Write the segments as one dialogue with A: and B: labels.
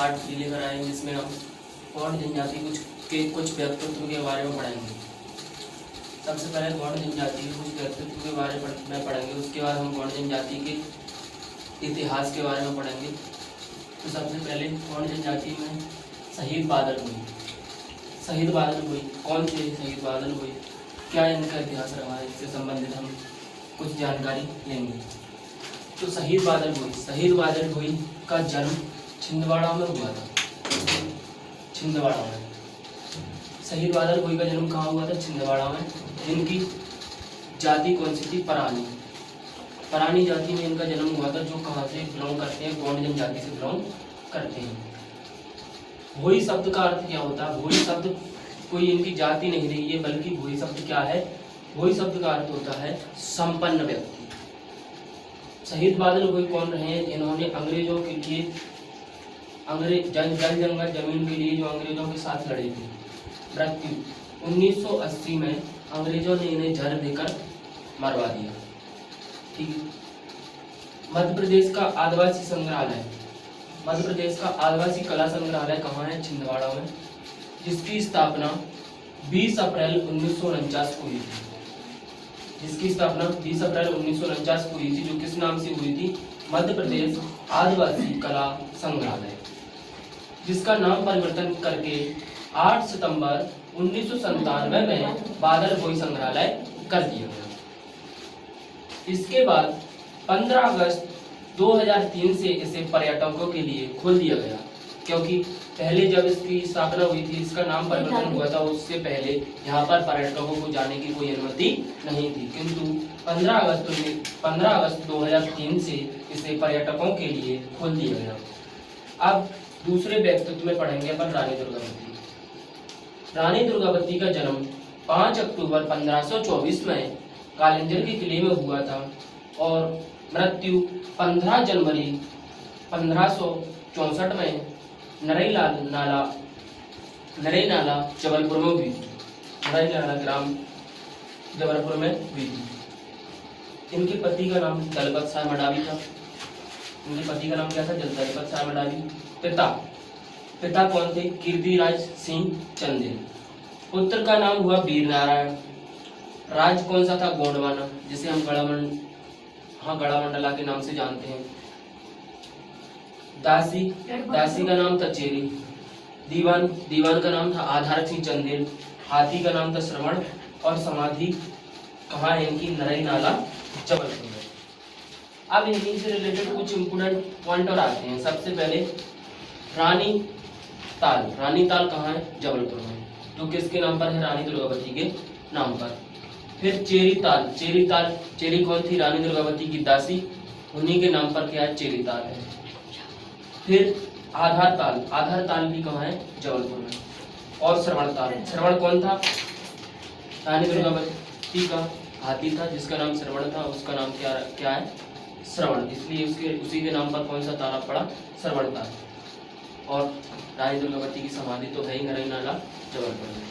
A: Part 3 लेकर आए हैं, जिसमें हम गौड़ जनजाति कुछ व्यक्तित्व के बारे में पढ़ेंगे। सबसे पहले गौड़ जनजाति के कुछ व्यक्तित्व के बारे में पढ़ेंगे, उसके बाद हम गौड़ जनजाति के इतिहास के बारे में पढ़ेंगे। तो सबसे पहले गौड़ जनजाति में शहीद बादल हुई। शहीद बादल हुई कौन थे? शहीद बादल हुई, क्या इनका इतिहास रहा है, इससे संबंधित हम कुछ जानकारी लेंगे। तो शहीद बादल हुई का जन्म छिंदवाड़ा में हुआ था। छिंदवाड़ा में शहीद बादल हुई का जन्म कहाँ हुआ था? छिंदवाड़ा में। इनकी जाति कौन सी थी? परानी। परानी जाति में इनका जन्म हुआ था, जो कहाँ से बिलोंग करते हैं? गौड़ जनजाति से बिलोंग करते हैं। भोई शब्द का अर्थ क्या होता है? भोई शब्द कोई इनकी जाति नहीं रही है, बल्कि भोई शब्द क्या है? भोई शब्द का अर्थ होता है संपन्न व्यक्ति। शहीद बादल हुई कौन रहे? इन्होंने अंग्रेजों के लिए जल जंगल जमीन के लिए जो अंग्रेजों के साथ लड़े थे। मृत्यु 1980 में अंग्रेजों ने इन्हें जहर देकर मरवा दिया। ठीक है। मध्य प्रदेश का आदिवासी संग्रहालय, मध्य प्रदेश का आदिवासी कला संग्रहालय कहाँ है? छिंदवाड़ा में, जिसकी स्थापना 20 अप्रैल 1949 को हुई थी। जिसकी स्थापना 20 अप्रैल 1949 को हुई थी, जो किस नाम से हुई थी? मध्य प्रदेश आदिवासी कला संग्रहालय, जिसका नाम परिवर्तन करके 8 सितंबर 1997 में बादल भोई संग्रहालय कर दिया गया। इसके बाद 15 अगस्त 2003 से इसे पर्यटकों के लिए खोल दिया गया, क्योंकि पहले जब इसकी स्थापना हुई थी, इसका नाम परिवर्तन हुआ था, उससे पहले यहाँ पर पर्यटकों को जाने की कोई अनुमति नहीं थी। किंतु 15 अगस्त 2003 से इसे पर्यटकों के लिए खोल दिया गया। अब दूसरे व्यक्तित्व में पढ़ेंगे अपन रानी दुर्गावती। रानी दुर्गावती का जन्म 5 अक्टूबर 1524 में कालिंजर के किले में हुआ था और मृत्यु 15 जनवरी 1564 में नरई नाला जबलपुर में हुई थी। नरई नाला ग्राम जबलपुर में हुई थी। इनके पति का नाम दलपत साय मडावी था। इनके पति का नाम क्या था? दलपत साय मडावी। पिता कौन थे? कीर्तिराज सिंह चंदेल। पुत्र का नाम हुआ वीर नारायण। राज्य कौन सा था? गोंडवाना, जिसे हम गढ़ामंडला के नाम से जानते हैं। दासी का नाम था चेरी। दीवान का नाम था आधार सिंह चंदेल। हाथी का नाम था श्रवण और समाधि कहाँ है इनकी? नरई नाला जबलपुर में। अब इन्हीं से रिलेटेड कुछ इंपोर्टेंट पॉइंट और आते हैं। सबसे पहले रानी ताल कहाँ है? जबलपुर में, जो किसके नाम पर है? रानी दुर्गावती के नाम पर। फिर चेरी कौन थी? रानी दुर्गावती की दासी, उन्हीं के नाम पर क्या है? चेरी ताल है। फिर आधार ताल भी कहाँ है? जबलपुर में। और श्रवण कौन था? रानी दुर्गावती का हाथी था, जिसका नाम श्रवण था, उसका नाम क्या है? श्रवण, इसलिए उसी के नाम पर कौन सा तालाब पड़ा? श्रवण ताल। और रानी दुर्गावती की समाधि तो है ही नरई नाला जबलपुर में।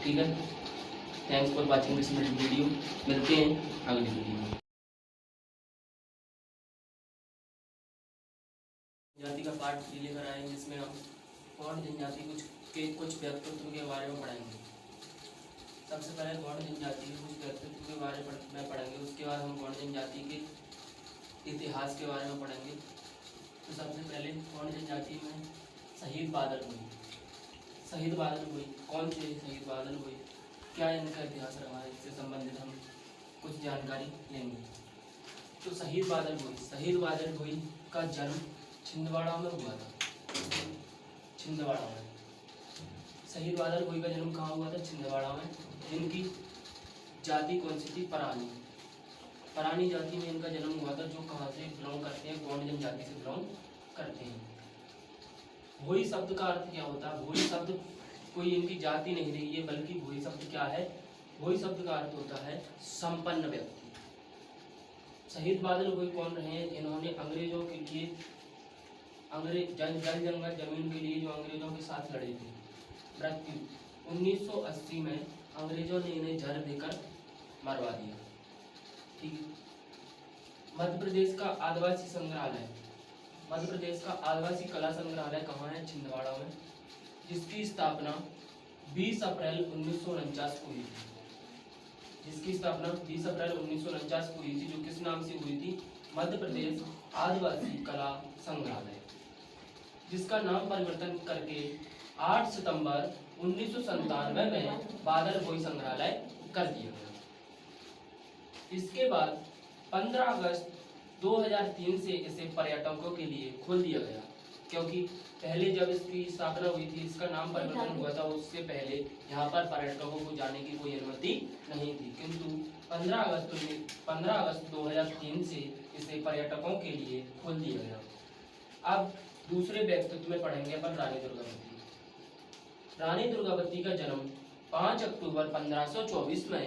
A: ठीक है। Thanks for watching this video. मिलते हैं अगली वीडियो में। जनजाति का पार्ट 3 लेकर आए हैं, जिसमें हम गौड़ जनजाति कुछ व्यक्तित्व के बारे में पढ़ेंगे। सबसे पहले गौड़ जनजाति के कुछ व्यक्तित्व के बारे में पढ़ेंगे, उसके बाद हम गौड़ जनजाति के इतिहास के बारे में पढ़ेंगे। तो सबसे पहले गौड़ जनजाति में शहीद बादल हुई कौन थे? शहीद बादल हुई, क्या इनका इतिहास रहा है, इससे संबंधित हम कुछ जानकारी लेंगे। तो शहीद बादल हुई का जन्म छिंदवाड़ा में हुआ था। छिंदवाड़ा में शहीद बादल हुई का जन्म कहाँ हुआ था? छिंदवाड़ा में। इनकी जाति कौन सी थी? परानी। परानी जाति में इनका जन्म हुआ था, जो कहाँ से बिलोंग करते हैं? गौड़ जनजाति से बिलोंग करते हैं। भोई शब्द का अर्थ क्या होता है? भोई शब्द कोई इनकी जाति नहीं रही है, बल्कि भोई शब्द क्या है? भोई शब्द का अर्थ होता है संपन्न व्यक्ति। शहीद बादल हुई कौन रहे? इन्होंने अंग्रेजों के लिए जल जंगल जमीन के लिए जो अंग्रेजों के साथ लड़े थे। मृत्यु 1980 में अंग्रेजों ने इन्हें जहर देकर मरवा दिया। ठीक है। मध्य प्रदेश का आदिवासी संग्रहालय, मध्य प्रदेश का आदिवासी कला संग्रहालय कहाँ है? छिंदवाड़ा में, जिसकी स्थापना 20 अप्रैल 1949 को हुई थी। जिसकी स्थापना 20 अप्रैल 1949 को हुई थी, जो किस नाम से हुई थी? मध्य प्रदेश आदिवासी कला संग्रहालय, जिसका नाम परिवर्तन करके 8 सितंबर 1997 में बादल भोई संग्रहालय कर दिया गया। इसके बाद 15 अगस्त 2003 से इसे पर्यटकों के लिए खोल दिया गया, क्योंकि पहले जब इसकी स्थापना हुई थी, इसका नाम परिवर्तन हुआ था, उससे पहले यहाँ पर पर्यटकों को जाने की कोई अनुमति नहीं थी, किंतु 15 अगस्त 2003 से इसे पर्यटकों के लिए खोल दिया गया। अब दूसरे व्यक्तित्व में पढ़ेंगे अपन रानी दुर्गावती। रानी दुर्गावती का जन्म 5 अक्टूबर 1524 में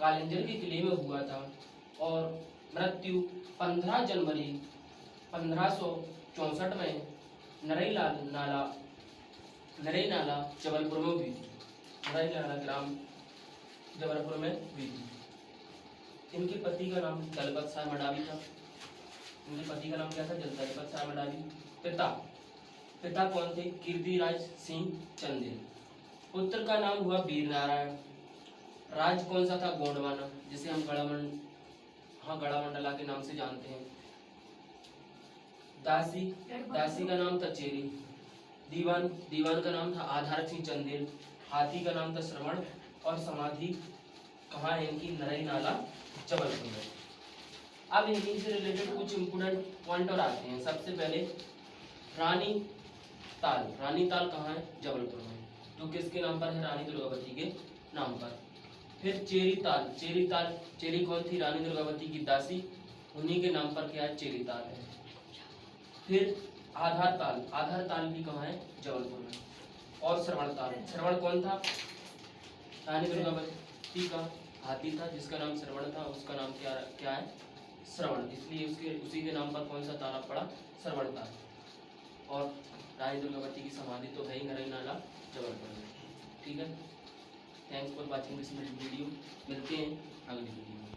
A: कालिंजर के किले में हुआ था और मृत्यु 15 जनवरी 1564 में नरई नाला जबलपुर में हुई थी। नरई नाला ग्राम जबलपुर में हुई थी। इनके पति का नाम दलपत साय मडावी था। इनके पति का नाम क्या था? दलपत साय मडावी। पिता कौन थे? कीर्तिराज सिंह चंदेल। पुत्र का नाम हुआ वीर नारायण। राज्य कौन सा था? गोंडवाना, जिसे हम गढ़ामंडला के नाम से जानते हैं। दासी का नाम था चेरी। दीवान का नाम था आधार सिंह चंदेल। हाथी का नाम था श्रवण और समाधि कहाँ है इनकी? नरई नाला जबलपुर में। अब इनकी से रिलेटेड कुछ इंपोर्टेंट पॉइंट और आते हैं। सबसे पहले रानी ताल कहाँ है? जबलपुर में, जो किसके नाम पर है? रानी दुर्गावती के नाम पर। फिर चेरी कौन थी? रानी दुर्गावती की दासी, उन्हीं के नाम पर क्या है? चेरी ताल है। फिर आधार ताल भी कहाँ है? जबलपुर में। और श्रवण कौन था? रानी दुर्गावती का हाथी था, जिसका नाम श्रवण था, उसका नाम क्या है? श्रवण, इसलिए उसी के नाम पर कौन सा तालाब पड़ा? श्रवण ताल। और रानी दुर्गावती की समाधि तो है ही नरई नाला जबलपुर में। ठीक है, thanks for watching this video. मिलते हैं अगली वीडियो में।